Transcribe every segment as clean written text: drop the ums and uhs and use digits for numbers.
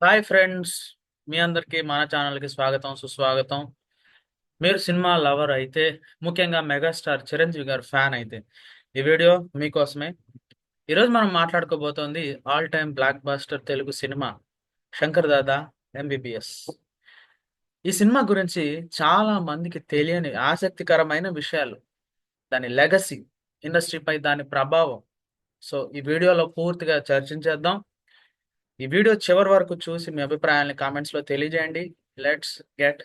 Hi friends, మీ అందరికీ మన ఛానల్కి స్వాగతం సుస్వాగతం. మీరు సినిమా లవర్ అయితే, ముఖ్యంగా మెగాస్టార్ చిరంజీవి గారు ఫ్యాన్ అయితే ఈ వీడియో మీకోసమే. ఈరోజు మనం మాట్లాడుకోబోతోంది all time blockbuster Telugu cinema Shankar Dada MBBS. ఈ సినిమా గురించి చాలా మందికి తెలియని ఆసక్తికరమైన విషయాలు, దాని లెగసీ, ఇండస్ట్రీపై దాని ప్రభావం. సో ఈ వీడియోలో పూర్తిగా చర్చించేద్దాం. ఈ వీడియో చివరి వరకు చూసి మీ అభిప్రాయాన్ని కామెంట్స్లో తెలియజేయండి. Let's get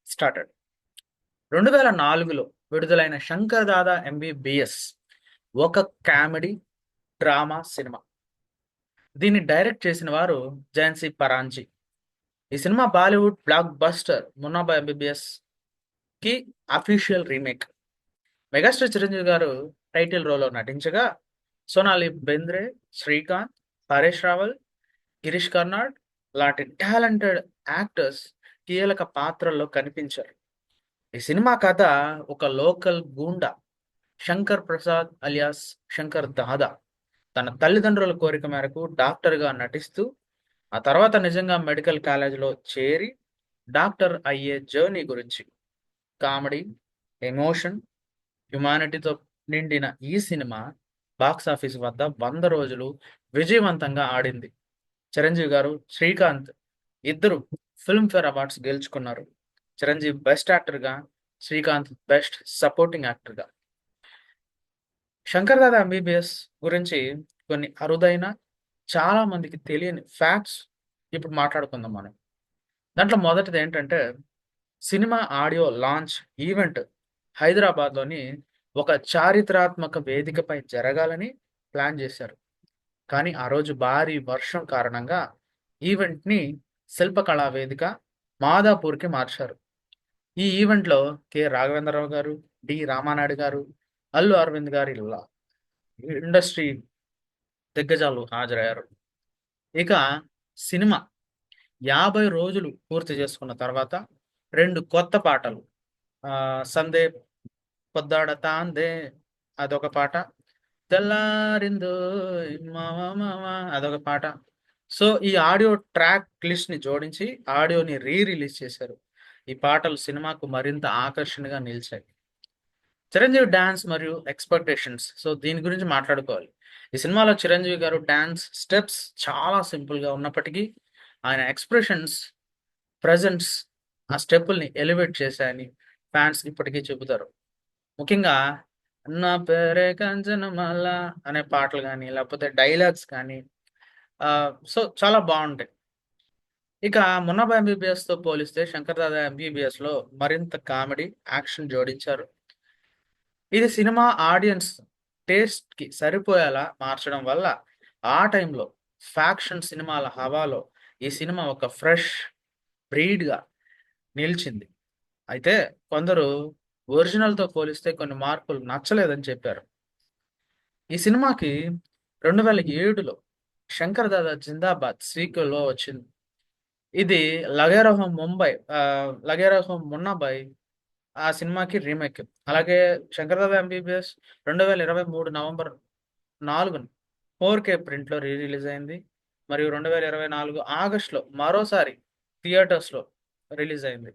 started. 2004లో విడుదలైన శంకర్ దాదా ఎంబీబీఎస్ ఒక కామెడీ డ్రామా సినిమా. దీన్ని డైరెక్ట్ చేసిన వారు ఝాన్సీ పరాంజీ. ఈ cinema Bollywood blockbuster Munnabhai MBBS కి official remake. Megastar Chiranjeevi garu title రోల్లో నటించగా, సోనాలి బెంద్రే, శ్రీకాంత్, హరీష్ రావల్, గిరీష్ కర్నాడ్ లాంటి టాలెంటెడ్ యాక్టర్స్ కీలక పాత్రల్లో కనిపించారు. ఈ సినిమా కథ ఒక లోకల్ గూండా శంకర్ ప్రసాద్ అలియాస్ శంకర్ దాదా తన తల్లిదండ్రుల కోరిక మేరకు డాక్టర్గా నటిస్తూ ఆ తర్వాత నిజంగా మెడికల్ కాలేజీలో చేరి డాక్టర్ అయ్యే జర్నీ గురించి. కామెడీ, ఎమోషన్, హ్యుమానిటీతో నిండిన ఈ సినిమా బాక్స్ ఆఫీస్ వద్ద 100 రోజులు విజయవంతంగా ఆడింది. చిరంజీవి గారు, శ్రీకాంత్ ఇద్దరు ఫిల్మ్‌ఫేర్ అవార్డ్స్ గెలుచుకున్నారు. చిరంజీవి బెస్ట్ యాక్టర్‌గా, శ్రీకాంత్ బెస్ట్ సపోర్టింగ్ యాక్టర్‌గా. 'శంకర్ దాదా ఎంబీబీఎస్' గురించి కొన్ని అరుదైన, చాలా మందికి తెలియని ఫ్యాక్ట్స్ ఇప్పుడు మాట్లాడుకుందాం మనం. దాంట్లో మొదటిదేంటంటే, సినిమా ఆడియో లాంచ్ ఈవెంట్ హైదరాబాద్‌లోని ఒక చారిత్రాత్మక వేదికపై జరగాలని ప్లాన్ చేశారు. కానీ ఆ రోజు భారీ వర్షం కారణంగా ఈవెంట్‌ని శిల్పకళా వేదిక మాదాపూర్‌కి మార్చారు. ఈ ఈవెంట్‌లో కె. రాఘవేంద్రరావు గారు, డి. రామానాయుడు గారు, అల్లు అరవింద్ గారు ఇలా ఇండస్ట్రీ దిగ్గజాలు హాజరయ్యారు. ఇక సినిమా 50 రోజులు పూర్తి చేసుకున్న తర్వాత 2 కొత్త పాటలు, 'సందే పొద్దాడతాందే' అదొక పాట, 'తెల్లారిందోయ్ మామ మామ' అదొక పాట. సో, ఈ ఆడియో ట్రాక్ లిస్ట్‌ని జోడించి ఆడియోని రిలీజ్ చేశారు. ఈ పాటలు సినిమాకు మరింత ఆకర్షణగా నిలిచాయి. చిరంజీవి డాన్స్ మరియు ఎక్స్‌పెక్టేషన్స్. సో, దీని గురించి మాట్లాడుకోవాలి. ఈ సినిమాలో చిరంజీవి గారు డాన్స్ స్టెప్స్ చాలా సింపుల్‌గా ఉన్నప్పటికీ, ఆయన ఎక్స్‌ప్రెషన్స్, ప్రెజెన్స్ ఆ స్టెప్పుల్ని ఎలివేట్ చేశాయని ఫ్యాన్స్ ఇప్పటికీ చెబుతారు. ముఖ్యంగా 'నా పేరే కాంచనమాల' అనే పాటలు గాని, లేకపోతే డైలాగ్స్ కానీ, సో, చాలా బావుంటాయి. ఇక 'మున్నాబా ఎంబీబీఎస్‌తో' పోలిస్తే 'శంకర్ దాదా ఎంబీబీఎస్‌లో' మరింత కామెడీ, యాక్షన్ జోడించారు. ఇది సినిమా ఆడియన్స్ టేస్ట్‌కి సరిపోయేలా మార్చడం వల్ల, ఆ టైంలో ఫ్యాక్షన్ సినిమాల హవాలో ఈ సినిమా ఒక ఫ్రెష్ బ్రీడ్‌గా నిలిచింది. అయితే కొందరు ఒరిజినల్‌తో పోలిస్తే కొన్ని మార్పులు నచ్చలేదని చెప్పారు. ఈ సినిమాకి 2007లో 'శంకర్ దాదా జిందాబాద్' సీక్వెల్‌లో వచ్చింది. ఇది 'లగే రహో మున్నాబాయ్' ఆ సినిమాకి రీమేక్. అలాగే 'శంకర్ దాదా ఎంబీబీఎస్' 2023 నవంబర్ 4న 4కే ప్రింట్‌లో రిలీజ్ అయింది. మరియు 2024 ఆగస్ట్‌లో మరోసారి థియేటర్స్‌లో రిలీజ్ అయింది.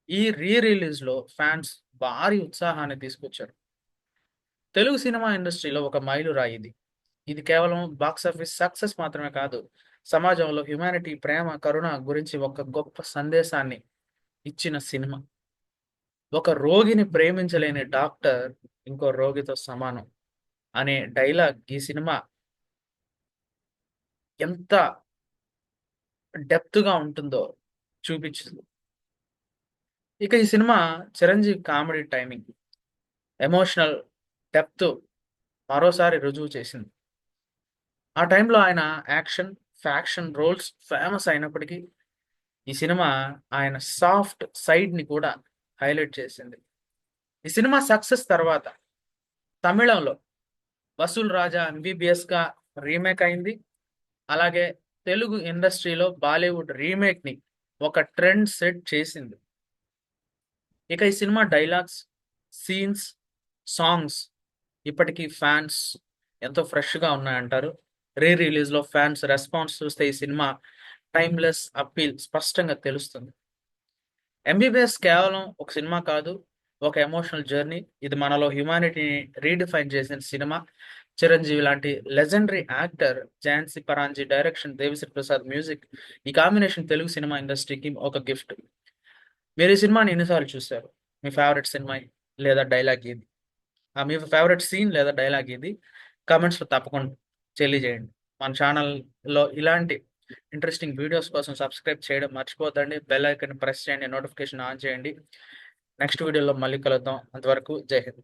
ఈ రిలీజ్‌లో ఫ్యాన్స్ భారీ ఉత్సాహాన్ని తీసుకొచ్చారు. తెలుగు సినిమా ఇండస్ట్రీలో ఒక మైలురాయి ఇది. ఇది కేవలం బాక్సాఫీస్ సక్సెస్ మాత్రమే కాదు, సమాజంలో హ్యుమానిటీ, ప్రేమ, కరుణ గురించి ఒక గొప్ప సందేశాన్ని ఇచ్చిన సినిమా. ఒక రోగిని ప్రేమించలేని డాక్టర్ ఇంకో రోగితో సమానం అనే డైలాగ్ ఈ సినిమా ఎంత డెప్త్‌గా ఉంటుందో చూపించింది. ఇక ఈ cinema Chiranjeevi comedy timing, emotional depth మరోసారి రుజువు చేసింది. ఆ టైంలో ఆయన యాక్షన్, ఫ్యాక్షన్ రోల్స్ ఫేమస్ అయినప్పటికీ, ఈ సినిమా ఆయన సాఫ్ట్ సైడ్‌ని కూడా హైలైట్ చేసింది. ఈ సినిమా సక్సెస్ తర్వాత తమిళంలో 'వసూల్ రాజా ఎంబీబీఎస్‌గా' రీమేక్ అయింది. అలాగే తెలుగు ఇండస్ట్రీలో బాలీవుడ్ రీమేక్‌ని ఒక ట్రెండ్ సెట్ చేసింది. ఇక ఈ సినిమా డైలాగ్స్, సీన్స్, సాంగ్స్ ఇప్పటికీ ఫ్యాన్స్ ఎంతో ఫ్రెష్‌గా ఉన్నాయంటారు. రిలీజ్‌లో ఫ్యాన్స్ రెస్పాన్స్ చూస్తే ఈ సినిమా టైమ్లెస్ అప్పీల్ స్పష్టంగా తెలుస్తుంది. ఎంబీబీఎస్ కేవలం ఒక సినిమా కాదు, ఒక ఎమోషనల్ జర్నీ. ఇది మనలో హ్యుమానిటీని రీడిఫైన్ చేసిన సినిమా. చిరంజీవి లాంటి legendary actor, Jhansi Paranji direction, Devi Sri Prasad music, ఈ కాంబినేషన్ తెలుగు సినిమా ఇండస్ట్రీకి ఒక గిఫ్ట్. మీరు ఈ సినిమాని ఎన్నిసార్లు చూశారు? మీ ఫేవరెట్ సినిమా లేదా డైలాగ్ ఏది? మీ ఫేవరెట్ సీన్ లేదా డైలాగ్ ఏది? కామెంట్స్లో తప్పకుండా తెలియజేయండి. మన ఛానల్లో ఇలాంటి ఇంట్రెస్టింగ్ వీడియోస్ కోసం సబ్స్క్రైబ్ చేయడం మర్చిపోద్దండి. బెల్ ఐకాన్ ప్రెస్ చేయండి, నోటిఫికేషన్ ఆన్ చేయండి. నెక్స్ట్ వీడియోలో మళ్ళీ కలుద్దాం. అంతవరకు జై హింద్.